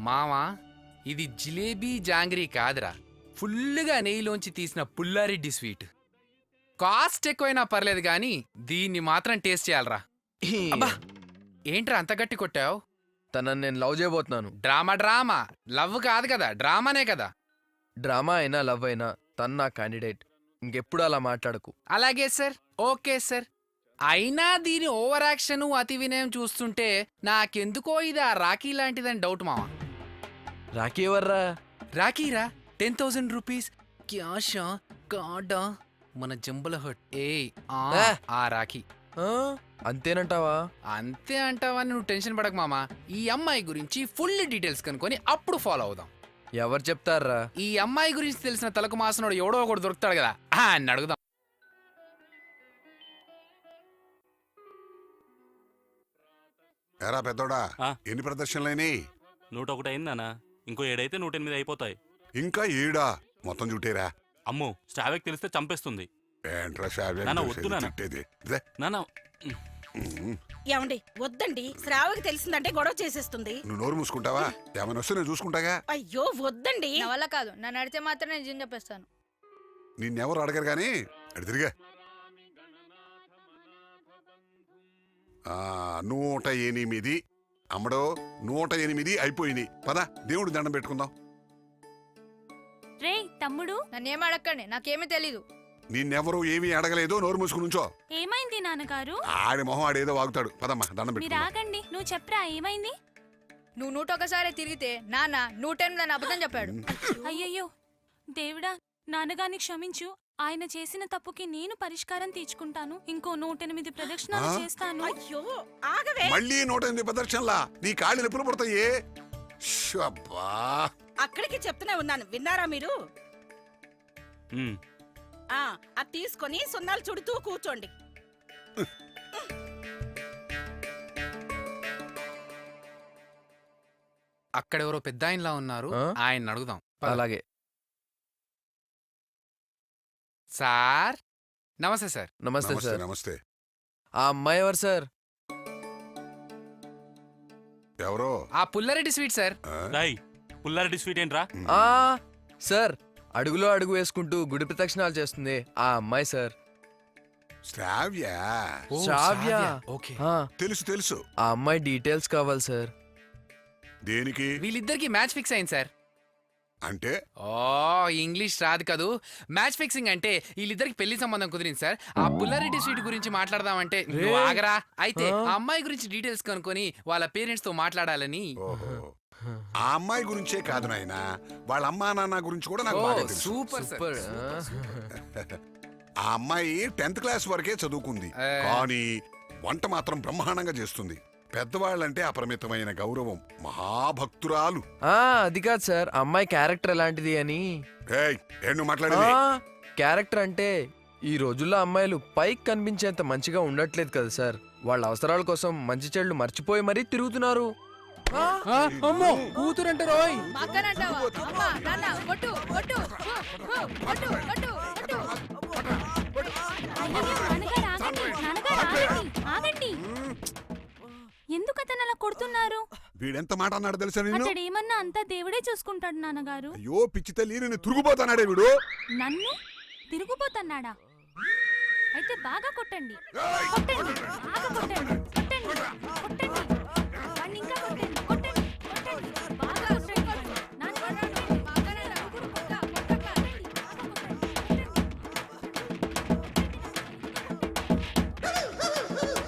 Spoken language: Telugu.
మావా ఇది జిలేబీ జాంగ్రీ కాదురా, ఫుల్లుగా నెయ్యిలోంచి తీసిన పుల్లారెడ్డి స్వీట్. కాస్ట్ ఎక్కువైనా పర్లేదు గాని దీన్ని మాత్రం టేస్ట్ చేయాలరా. అబ్బా ఏంట్రా అంత గట్టి కొట్టావు? తనని నేను లవ్ చేయబోతున్నాను. డ్రామా లవ్ కాదు కదా, డ్రామానే కదా. డ్రామా అయినా లవ్ అయినా తను నా క్యాండిడేట్. ఇంకెప్పుడు అలా మాట్లాడకు. అలాగే సార్, ఓకే సార్. అయినా దీని ఓవర్ యాక్షన్ అతి వినయం చూస్తుంటే నాకెందుకో ఇది ఆ రాఖీ లాంటిదని డౌట్ మావా. రాఖీ ఎవర్రా? రాఖీరా, 10,000 రూపీస్ క్యాషా కార్డా మన జంబల హట్. ఆ రాఖీ అంతేనంటావా? అంతే అంటావని నువ్వు టెన్షన్ పడకు మామా. ఈ అమ్మాయి గురించి ఫుల్ డీటెయిల్స్ కనుక్కొని అప్పుడు ఫాలో అవుదాం. ఎవరు చెప్తారా? ఈ అమ్మాయి గురించి తెలిసిన తలకు మాసనోడు ఎవడో ఒకడు దొరుకుతాడు కదా, అని అడుగుదాం. ఎరా పెద్దోడా, ఎన్ని ప్రదర్శనలైనాయి? 101 అయిందనా, ఇంకో 7 అయితే 108 అయిపోతాయి. ఇంకా 7 మొత్తం చుట్టేరా? అమ్మో, స్టావేక్ తెలిస్తే చంపేస్తుంది. ఏంట్రా తిట్టేది? ఏమండి వద్దండి, శ్రావకి తెలిసిందంటే గొడవ చేసేస్తుంది. నువ్వు నోరు మూసుకుంటావా? ఏమైనా వస్తే నేను చూసుకుంటాగా. అయ్యో వద్దండి. నా వల్ల కాదు, నన్ను అడిగితే మాత్రం నేను నిజం చెప్పేస్తాను. నిన్నెవరు అడగరు గాని అడి తిరిగా. 108 అమ్మడో, 108 అయిపోయినాయి. పద దేవుడు దండం పెట్టుకుందాం. రే తమ్ముడు, నన్నేం అడగండి, నాకేమీ తెలీదు. నిన్నెవరు ఏమీ అడగలేదు, నోరు మూసుకుని నుంచో. ఏమైంది నాన్నగారు? ఆడి మొహం ఆడేదో వాగుతాడు. పదమ్మా దండం మీరు పెట్టుకుందాం. ఆగండి, నువ్వు చెప్పరా ఏమైంది? నువ్వు 101 తిరిగితే నాన్న 108 అబద్ధం చెప్పాడు. అయ్యయ్యో దేవుడా, నాన్నగారిని క్షమించు. ఆయన చేసిన తప్పుకి నేను పరిష్కారం తీర్చుకుంటాను. ఇంకో 108 ప్రదక్షిణాలు చేస్తాను. అయ్యో ఆగవే. మళ్ళీ 108 ప్రదర్శనలా? నీ కాళ్ళు నొప్పులు పడతాయే. అక్కడికి చెప్తూనే ఉన్నాను, విన్నారా మీరు? అది తీసుకొని సున్నాలు చుడుతూ కూర్చోండి. అక్కడెవరో పెద్ద ఆయనలా ఉన్నారు, ఆయన అడుగుదాం. అలాగే. సార్ నమస్తే సార్. నమస్తే సార్. నమస్తే. ఆ అమ్మాయి ఎవరు సార్? ఎవరో ఆ Pulla Reddy sweet sir. Pulla Reddy sweet ఏంట్రా? సార్, అడుగులో అడుగు వేసుకుంటూ గుడి ప్రదక్షిణాలు చేస్తుంది ఆ అమ్మాయి సార్. శ్రావ్య. శ్రావ్య. ఓకే, తెలుసు తెలుసు. ఆ అమ్మాయి డీటెయిల్స్ కావాలి సార్. దేనికి? వీళ్ళిద్దరికి మ్యాచ్ ఫిక్స్ అయింది సార్. అంటే? ఇంగ్లీష్ రాదు కదూ. మ్యాచ్ ఫిక్సింగ్ అంటే వీళ్ళిద్దరికి పెళ్లి సంబంధం కుదిరింది సార్. ఆ పుల్లారెడ్డి స్వీట్ గురించి మాట్లాడదామంటే నువ్వు ఆగరా. అయితే ఆ అమ్మాయి గురించి డీటెయిల్స్ కనుక్కొని వాళ్ళ పేరెంట్స్ తో మాట్లాడాలని. ఆ అమ్మాయి గురించే కాదు నాయనా, వాళ్ళ అమ్మా నాన్న గురించి కూడా నాకు బాగా తెలుసు. Super super. ఆ అమ్మాయి 10th క్లాస్ వరకే చదువుకుంది, కానీ వంట మాత్రం బ్రహ్మాండంగా చేస్తుంది. పెద్దవాళ్ళంటే అపరిమితమైన గౌరవం, మహాభక్తురాలు. అది కాదు సార్, అమ్మాయి క్యారెక్టర్ ఎలాంటిది అని. క్యారెక్టర్ అంటే ఈ రోజుల్లో అమ్మాయిలు పైకి కనిపించేంత మంచిగా ఉండట్లేదు కదా సార్. వాళ్ళ అవసరాల కోసం మంచి చెడులు మర్చిపోయి మరీ తిరుగుతున్నారు. కూతురంటే రోయ్. ఎందుకు అతను అలా కొడుతున్నారు? వీడెంత మాట అన్నాడు తెలుసా? ఏమన్నా అంతా దేవుడే చూసుకుంటాడు నాన్నగారు. అయ్యో పిచ్చి తల్లి, నేను తిరుగుపోతానాడే వీడు. నన్ను తిరుగుపోతున్నాడా? అయితే బాగా కొట్టండి, కొట్టండి, బాగా కొట్టండి, కొట్టండి, కొట్టండి.